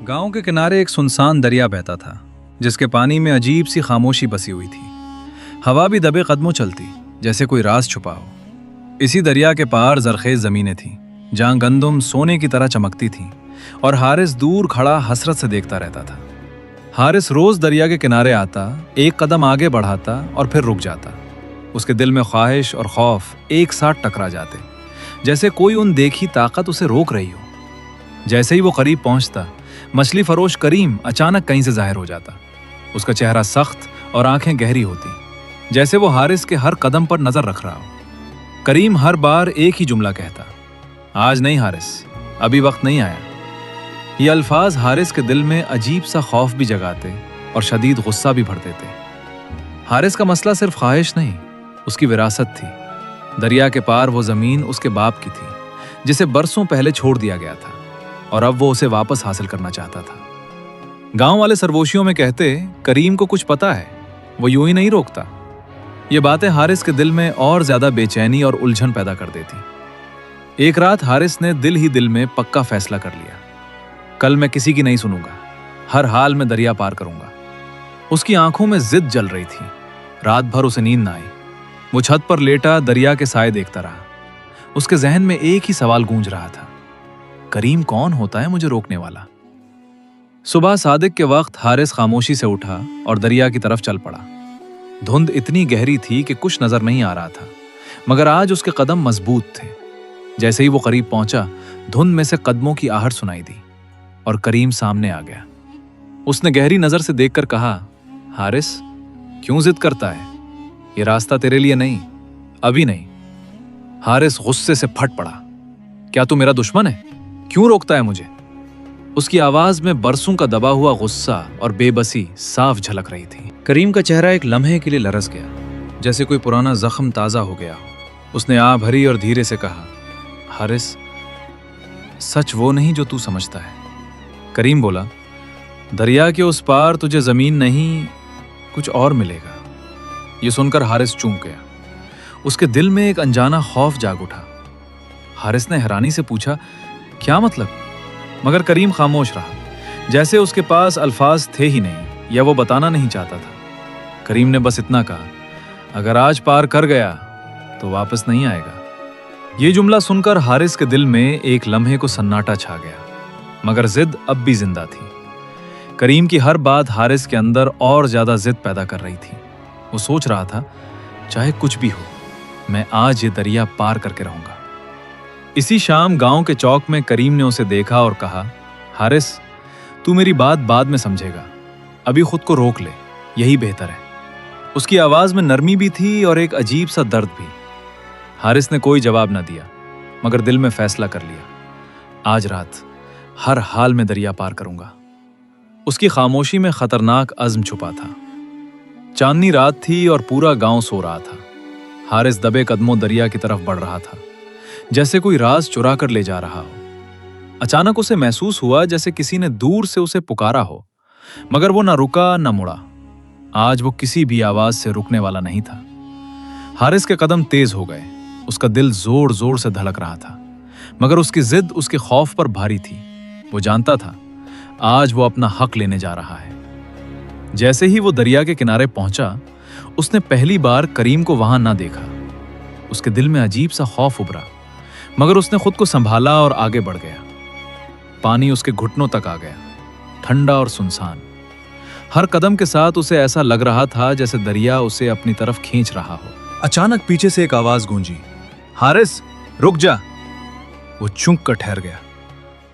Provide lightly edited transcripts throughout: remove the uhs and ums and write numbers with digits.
गांव के किनारे एक सुनसान दरिया बहता था जिसके पानी में अजीब सी खामोशी बसी हुई थी। हवा भी दबे कदमों चलती जैसे कोई राज छुपा हो। इसी दरिया के पार जरखेज जमीनें थीं जहां गंदम सोने की तरह चमकती थीं और हारिस दूर खड़ा हसरत से देखता रहता था। हारिस रोज दरिया के किनारे आता, एक कदम आगे बढ़ाता और फिर रुक जाता। उसके दिल में ख्वाहिश और खौफ एक साथ टकरा जाते, जैसे कोई उन देखी ताकत उसे रोक रही हो। जैसे ही वो करीब पहुंचता, मछली फरोश करीम अचानक कहीं से जाहिर हो जाता। उसका चेहरा सख्त और आंखें गहरी होती, जैसे वो हारिस के हर कदम पर नजर रख रहा हो। करीम हर बार एक ही जुमला कहता, आज नहीं हारिस, अभी वक्त नहीं आया। ये अल्फाज हारिस के दिल में अजीब सा खौफ भी जगाते और शदीद गुस्सा भी भर देते। हारिस का मसला सिर्फ ख्वाहिश नहीं, उसकी विरासत थी। दरिया के पार वो जमीन उसके बाप की थी, जिसे बरसों पहले छोड़ दिया गया था और अब वो उसे वापस हासिल करना चाहता था। गांव वाले सरगोशियों में कहते, करीम को कुछ पता है, वो यूं ही नहीं रोकता। ये बातें हारिस के दिल में और ज्यादा बेचैनी और उलझन पैदा कर देती। एक रात हारिस ने दिल ही दिल में पक्का फैसला कर लिया, कल मैं किसी की नहीं सुनूंगा, हर हाल में दरिया पार करूंगा। उसकी आंखों में जिद जल रही थी। रात भर उसे नींद ना आई। वो छत पर लेटा दरिया के साए देखता रहा। उसके जहन में एक ही सवाल गूंज रहा था, करीम कौन होता है मुझे रोकने वाला। सुबह सादिक के वक्त हारिस खामोशी से उठा और दरिया की तरफ चल पड़ा। धुंध इतनी गहरी थी कि कुछ नजर नहीं आ रहा था, मगर आज उसके कदम मजबूत थे। जैसे ही वो करीब पहुंचा, धुंध में से कदमों की आहट सुनाई दी और करीम सामने आ गया। उसने गहरी नजर से देखकर कहा, हारिस क्यों जिद करता है, ये रास्ता तेरे लिए नहीं, अभी नहीं। हारिस गुस्से से फट पड़ा, क्या तू मेरा दुश्मन है, क्यों रोकता है मुझे। उसकी आवाज में बरसों का दबा हुआ गुस्सा और बेबसी साफ झलक रही थी। करीम का चेहरा एक लम्हे के लिए लरस गया, जैसे कोई पुराना जख्म ताजा हो गया हो। उसने आह भरी और धीरे से कहा, हारिस सच वो नहीं जो तू समझता है। करीम बोला, दरिया के उस पार तुझे जमीन नहीं कुछ और मिलेगा। ये सुनकर हारिस चूक गया। उसके दिल में एक अनजाना खौफ जाग उठा। हारिस ने हैरानी से पूछा, क्या मतलब। मगर करीम खामोश रहा, जैसे उसके पास अल्फाज थे ही नहीं या वो बताना नहीं चाहता था। करीम ने बस इतना कहा, अगर आज पार कर गया तो वापस नहीं आएगा। ये जुमला सुनकर हारिस के दिल में एक लम्हे को सन्नाटा छा गया, मगर जिद अब भी जिंदा थी। करीम की हर बात हारिस के अंदर और ज्यादा जिद पैदा कर रही थी। वो सोच रहा था, चाहे कुछ भी हो, मैं आज ये दरिया पार करके रहूंगा। इसी शाम गांव के चौक में करीम ने उसे देखा और कहा, हारिस तू मेरी बात बाद में समझेगा, अभी खुद को रोक ले, यही बेहतर है। उसकी आवाज में नरमी भी थी और एक अजीब सा दर्द भी। हारिस ने कोई जवाब ना दिया, मगर दिल में फैसला कर लिया, आज रात हर हाल में दरिया पार करूंगा। उसकी खामोशी में खतरनाक अज़्म छुपा था। चांदनी रात थी और पूरा गांव सो रहा था। हारिस दबे कदमों दरिया की तरफ बढ़ रहा था, जैसे कोई राज चुरा कर ले जा रहा हो। अचानक उसे महसूस हुआ जैसे किसी ने दूर से उसे पुकारा हो, मगर वो ना रुका न मुड़ा। आज वो किसी भी आवाज से रुकने वाला नहीं था। हारिस के कदम तेज हो गए। उसका दिल जोर जोर से धड़क रहा था, मगर उसकी जिद उसके खौफ पर भारी थी। वो जानता था, आज वो अपना हक लेने जा रहा है। जैसे ही वो दरिया के किनारे पहुंचा, उसने पहली बार करीम को वहां ना देखा। उसके दिल में अजीब सा खौफ उभरा, मगर उसने खुद को संभाला और आगे बढ़ गया। पानी उसके घुटनों तक आ गया, ठंडा और सुनसान। हर कदम के साथ उसे ऐसा लग रहा था जैसे दरिया उसे अपनी तरफ खींच रहा हो। अचानक पीछे से एक आवाज गूंजी, हारिस रुक जा। वो चूक कर ठहर गया।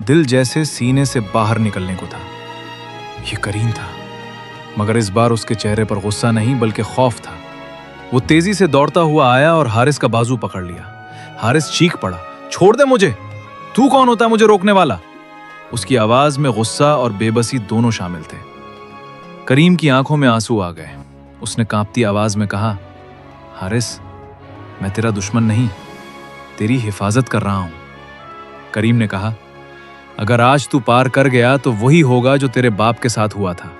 दिल जैसे सीने से बाहर निकलने को था। ये करीम था, मगर इस बार उसके चेहरे पर गुस्सा नहीं बल्कि खौफ था। वो तेजी से दौड़ता हुआ आया और हारिस का बाजू पकड़ लिया। हारिस चीख पड़ा, छोड़ दे मुझे, तू कौन होता है मुझे रोकने वाला। उसकी आवाज में गुस्सा और बेबसी दोनों शामिल थे। करीम की आंखों में आंसू आ गए। उसने कांपती आवाज में कहा, हारिस मैं तेरा दुश्मन नहीं, तेरी हिफाजत कर रहा हूं। करीम ने कहा, अगर आज तू पार कर गया तो वही होगा जो तेरे बाप के साथ हुआ था।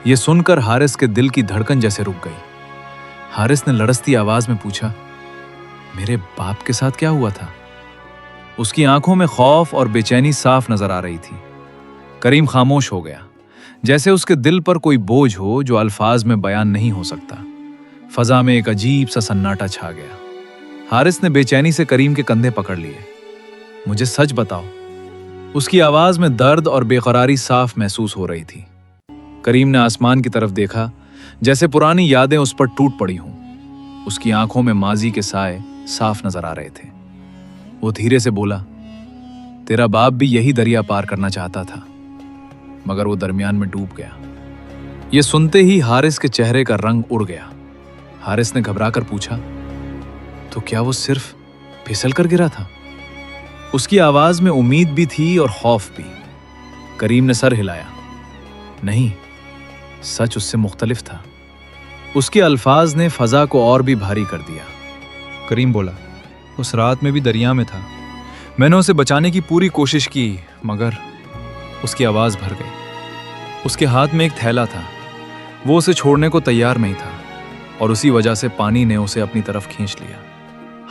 यह सुनकर हारिस के दिल की धड़कन जैसे रुक गई। हारिस ने लड़सती आवाज में पूछा, मेरे बाप के साथ क्या हुआ था। उसकी आंखों में खौफ और बेचैनी साफ नजर आ रही थी। کریم خاموش ہو گیا، جیسے اس کے دل پر کوئی بوجھ ہو جو الفاظ میں بیان نہیں ہو سکتا۔ فضا میں ایک عجیب سا سناٹا چھا گیا۔ حارث نے بے چینی سے کریم کے کندھے پکڑ لیے۔ مجھے سچ بتاؤ۔ اس کی آواز میں درد اور بے قراری صاف محسوس ہو رہی تھی۔ کریم نے آسمان کی طرف دیکھا، جیسے پرانی یادیں اس پر ٹوٹ پڑی ہوں۔ اس کی آنکھوں میں ماضی کے سائے صاف نظر آ رہے تھے۔ وہ دھیرے سے بولا، تیرا باپ بھی یہی دریا پار کرنا چاہتا تھا، مگر وہ درمیان میں ڈوب گیا۔ یہ سنتے ہی حارث کے چہرے کا رنگ اڑ گیا۔ حارث نے گھبرا کر پوچھا، تو کیا وہ صرف پھسل کر گرا تھا؟ اس کی آواز میں امید بھی تھی اور خوف بھی۔ کریم نے سر ہلایا، نہیں، سچ اس سے مختلف تھا۔ اس کے الفاظ نے فضا کو اور بھی بھاری کر دیا۔ کریم بولا، اس رات میں بھی دریا میں تھا، میں نے اسے بچانے کی پوری کوشش کی، مگر اس کی آواز بھر گئی۔ اس کے ہاتھ میں ایک تھیلا تھا، وہ اسے چھوڑنے کو تیار نہیں تھا، اور اسی وجہ سے پانی نے اسے اپنی طرف کھینچ لیا۔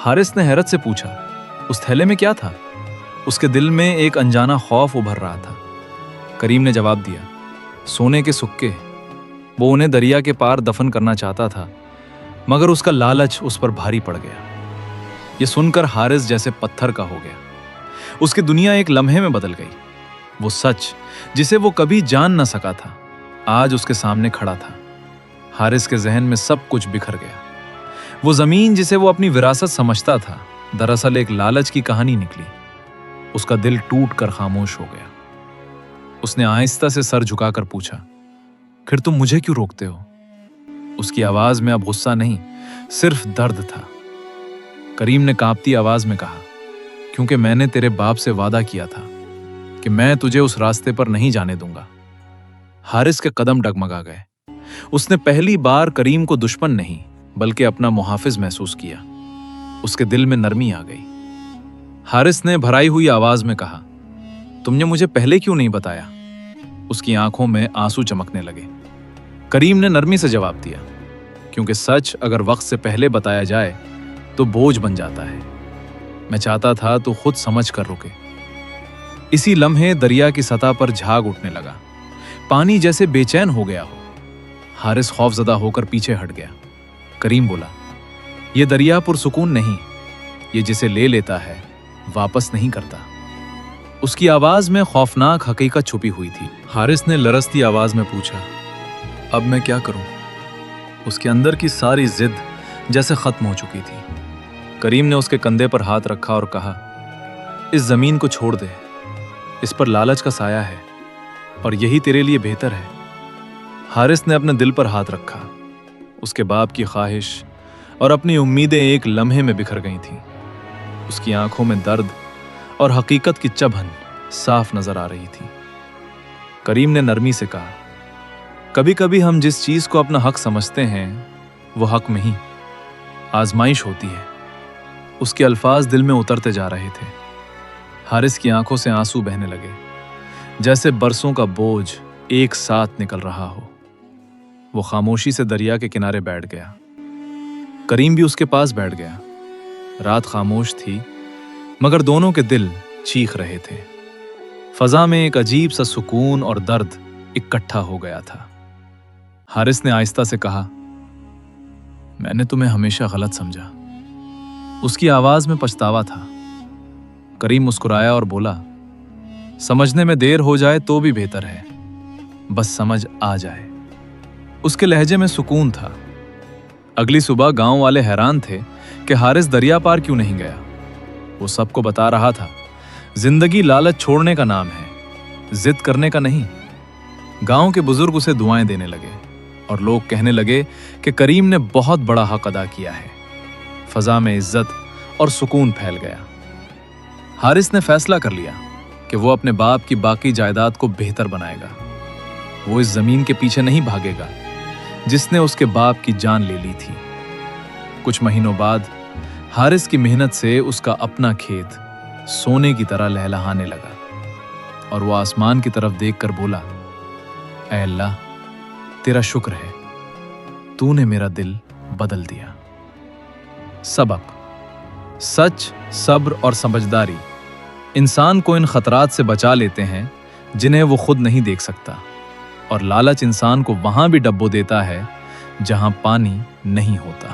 حارث نے حیرت سے پوچھا، اس تھیلے میں کیا تھا؟ اس کے دل میں ایک انجانا خوف ابھر رہا تھا۔ کریم نے جواب دیا، سونے کے سکے۔ وہ انہیں دریا کے پار دفن کرنا چاہتا تھا، مگر اس کا لالچ اس پر بھاری پڑ گیا۔ یہ سن کر حارث جیسے پتھر کا ہو گیا۔ اس کی دنیا ایک لمحے میں بدل گئی۔ وہ سچ جسے وہ کبھی جان نہ سکا تھا، آج اس کے سامنے کھڑا تھا۔ حارث کے ذہن میں سب کچھ بکھر گیا۔ وہ زمین جسے وہ اپنی وراثت سمجھتا تھا، دراصل ایک لالچ کی کہانی نکلی۔ اس کا دل ٹوٹ کر خاموش ہو گیا۔ اس نے آہستہ سے سر جھکا کر پوچھا، پھر تم مجھے کیوں روکتے ہو؟ اس کی آواز میں اب غصہ نہیں، صرف درد تھا۔ کریم نے کانپتی آواز میں کہا، کیونکہ میں نے تیرے باپ سے وعدہ کیا تھا کہ میں تجھے اس راستے پر نہیں جانے دوں گا۔ حارث کے قدم ڈگمگا گئے۔ اس نے پہلی بار کریم کو دشمن نہیں بلکہ اپنا محافظ محسوس کیا۔ اس کے دل میں نرمی آ گئی۔ حارث نے بھرائی ہوئی آواز میں کہا، تم نے مجھے پہلے کیوں نہیں بتایا؟ اس کی آنکھوں میں آنسو چمکنے لگے۔ کریم نے نرمی سے جواب دیا، کیونکہ سچ اگر وقت سے پہلے بتایا جائے تو بوجھ بن جاتا ہے۔ میں چاہتا تھا تو خود سمجھ کر رکے۔ اسی لمحے دریا کی سطح پر جھاگ اٹھنے لگا، پانی جیسے بے چین ہو گیا ہو۔ حارث خوف زدہ ہو کر پیچھے ہٹ گیا۔ کریم بولا، یہ دریا پرسکون نہیں، یہ جسے لے لیتا ہے واپس نہیں کرتا۔ اس کی آواز میں خوفناک حقیقت چھپی ہوئی تھی۔ حارث نے لرزتی آواز میں پوچھا، اب میں کیا کروں؟ اس کے اندر کی ساری ضد جیسے ختم ہو چکی تھی۔ کریم نے اس کے کندھے پر ہاتھ رکھا اور کہا، اس زمین کو چھوڑ دے، اس پر لالچ کا سایہ ہے اور یہی تیرے لیے بہتر ہے۔ حارث نے اپنے دل پر ہاتھ رکھا۔ اس کے باپ کی خواہش اور اپنی امیدیں ایک لمحے میں بکھر گئی تھیں۔ اس کی آنکھوں میں درد اور حقیقت کی چبھن صاف نظر آ رہی تھی۔ کریم نے نرمی سے کہا، کبھی کبھی ہم جس چیز کو اپنا حق سمجھتے ہیں وہ حق میں ہی آزمائش ہوتی ہے۔ اس کے الفاظ دل میں اترتے جا رہے تھے۔ حارث کی آنکھوں سے آنسو بہنے لگے، جیسے برسوں کا بوجھ ایک ساتھ نکل رہا ہو۔ وہ خاموشی سے دریا کے کنارے بیٹھ گیا۔ کریم بھی اس کے پاس بیٹھ گیا۔ رات خاموش تھی، مگر دونوں کے دل چیخ رہے تھے۔ فضا میں ایک عجیب سا سکون اور درد اکٹھا ہو گیا تھا۔ حارث نے آہستہ سے کہا، میں نے تمہیں ہمیشہ غلط سمجھا۔ اس کی آواز میں پچھتاوا تھا۔ کریم مسکرایا اور بولا، سمجھنے میں دیر ہو جائے تو بھی بہتر ہے، بس سمجھ آ جائے۔ اس کے لہجے میں سکون تھا۔ اگلی صبح گاؤں والے حیران تھے کہ حارث دریا پار کیوں نہیں گیا۔ وہ سب کو بتا رہا تھا، زندگی لالچ چھوڑنے کا نام ہے، ضد کرنے کا نہیں۔ گاؤں کے بزرگ اسے دعائیں دینے لگے اور لوگ کہنے لگے کہ کریم نے بہت بڑا حق ادا کیا ہے۔ فضا میں عزت اور سکون پھیل گیا۔ حارث نے فیصلہ کر لیا کہ وہ اپنے باپ کی باقی جائیداد کو بہتر بنائے گا۔ وہ اس زمین کے پیچھے نہیں بھاگے گا جس نے اس کے باپ کی جان لے لی تھی۔ کچھ مہینوں بعد حارث کی محنت سے اس کا اپنا کھیت سونے کی طرح لہلہانے لگا، اور وہ آسمان کی طرف دیکھ کر بولا، اے اللہ، تیرا شکر ہے، تو نے میرا دل بدل دیا۔ سبق: سچ، صبر اور سمجھداری انسان کو ان خطرات سے بچا لیتے ہیں جنہیں وہ خود نہیں دیکھ سکتا، اور لالچ انسان کو وہاں بھی ڈبو دیتا ہے جہاں پانی نہیں ہوتا۔